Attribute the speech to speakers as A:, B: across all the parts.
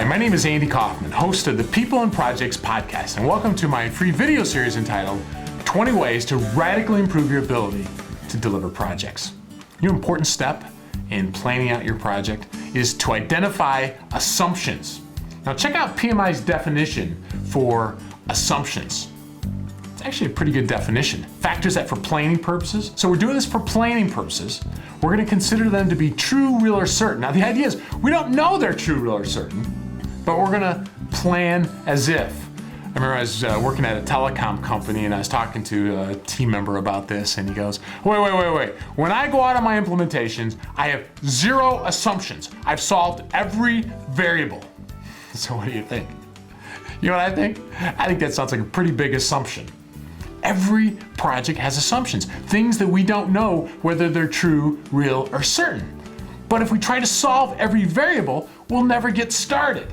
A: my name is Andy Kaufman, host of the People and Projects podcast, and welcome to my free video series entitled 20 Ways to Radically Improve Your Ability to Deliver Projects. Your important step in planning out your project is to identify assumptions. Now check out PMI's definition for assumptions. It's actually a pretty good definition. Factors that for planning purposes, so we're doing this for planning purposes, we're going to consider them to be true, real, or certain. Now the idea is we don't know they're true, real, or certain, but we're going to plan as if. I remember I was working at a telecom company and I was talking to a team member about this and he goes, wait. When I go out on my implementations, I have zero assumptions. I've solved every variable. So what do you think? You know what I think? I think that sounds like a pretty big assumption. Every project has assumptions, things that we don't know whether they're true, real, or certain. But if we try to solve every variable, we'll never get started.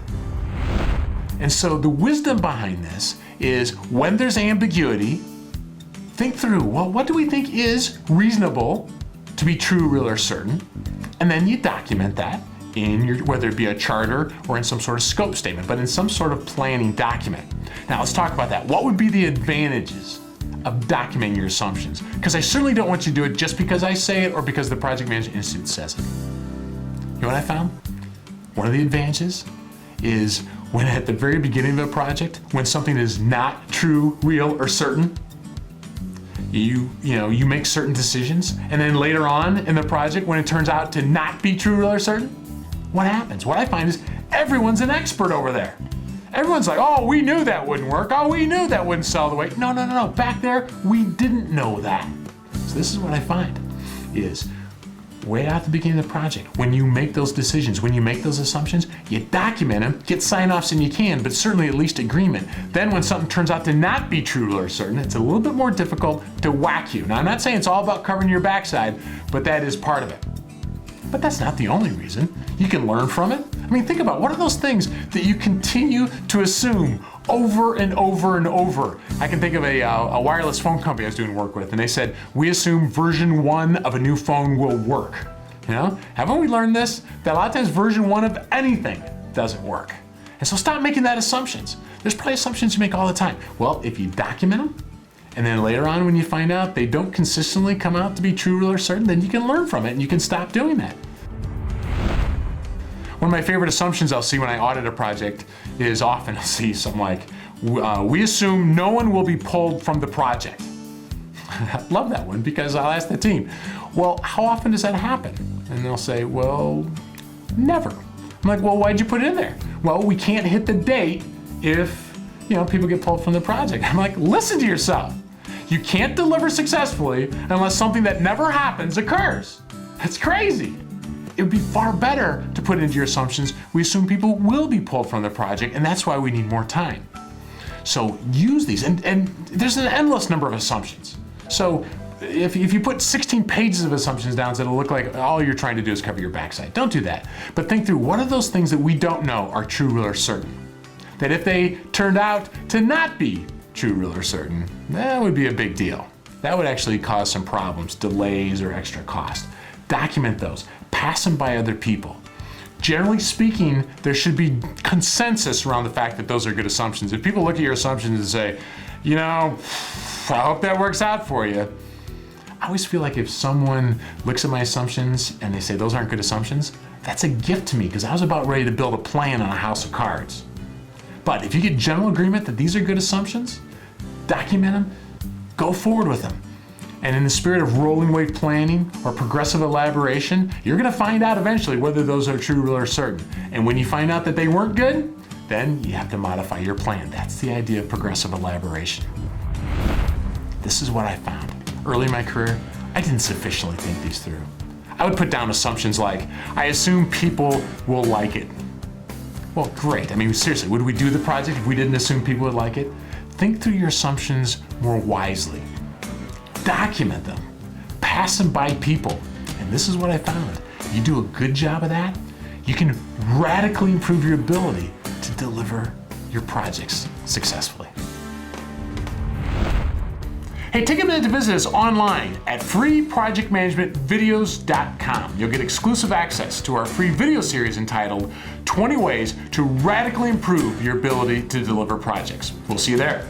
A: And so the wisdom behind this is when there's ambiguity, think through, well, what do we think is reasonable to be true, real, or certain? And then you document that in your, whether it be a charter or in some sort of scope statement, but in some sort of planning document. Now let's talk about that. What would be the advantages of documenting your assumptions? Because I certainly don't want you to do it just because I say it or because the Project Management Institute says it. You know what I found? One of the advantages is when at the very beginning of a project, when something is not true, real, or certain, you make certain decisions, and then later on in the project, when it turns out to not be true, real, or certain, what happens? What I find is everyone's an expert over there. Everyone's like, oh, we knew that wouldn't work. Oh, we knew that wouldn't sell the way. No. Back there, we didn't know that. So this is what I find is way out at the beginning of the project, when you make those decisions, when you make those assumptions, you document them, get sign-offs and you can, but certainly at least agreement. Then when something turns out to not be true or certain, it's a little bit more difficult to whack you. Now, I'm not saying it's all about covering your backside, but that is part of it. But that's not the only reason. You can learn from it. I mean, think about what are those things that you continue to assume over and over and over. I can think of a wireless phone company I was doing work with, and they said, we assume version 1 of a new phone will work. You know, haven't we learned this? That a lot of times version 1 of anything doesn't work. And so stop making that assumptions. There's probably assumptions you make all the time. Well, if you document them, and then later on when you find out they don't consistently come out to be true, real, or certain, then you can learn from it and you can stop doing that. One of my favorite assumptions I'll see when I audit a project is often I'll see something like, we assume no one will be pulled from the project. I love that one because I'll ask the team, well, how often does that happen? And they'll say, well, never. I'm like, well, why'd you put it in there? Well, we can't hit the date if people get pulled from the project. I'm like, listen to yourself. You can't deliver successfully unless something that never happens occurs. That's crazy. It would be far better to put into your assumptions, we assume people will be pulled from the project, and that's why we need more time. So use these, and there's an endless number of assumptions. So if you put 16 pages of assumptions down, it'll look like all you're trying to do is cover your backside. Don't do that. But think through, what are those things that we don't know are true, real, or certain? That if they turned out to not be true, real, or certain, that would be a big deal. That would actually cause some problems, delays, or extra cost. Document those. Pass them by other people. Generally speaking, there should be consensus around the fact that those are good assumptions. If people look at your assumptions and say, I hope that works out for you. I always feel like if someone looks at my assumptions and they say those aren't good assumptions, that's a gift to me because I was about ready to build a plan on a house of cards. But if you get general agreement that these are good assumptions, document them, go forward with them. And in the spirit of rolling wave planning or progressive elaboration, you're gonna find out eventually whether those are true, real, or certain. And when you find out that they weren't good, then you have to modify your plan. That's the idea of progressive elaboration. This is what I found. Early in my career, I didn't sufficiently think these through. I would put down assumptions like, I assume people will like it. Well, great. I mean, seriously, would we do the project if we didn't assume people would like it? Think through your assumptions more wisely. Document them, pass them by people. And this is what I found. You do a good job of that, you can radically improve your ability to deliver your projects successfully. Hey, take a minute to visit us online at freeprojectmanagementvideos.com. You'll get exclusive access to our free video series entitled 20 Ways to Radically Improve Your Ability to Deliver Projects. We'll see you there.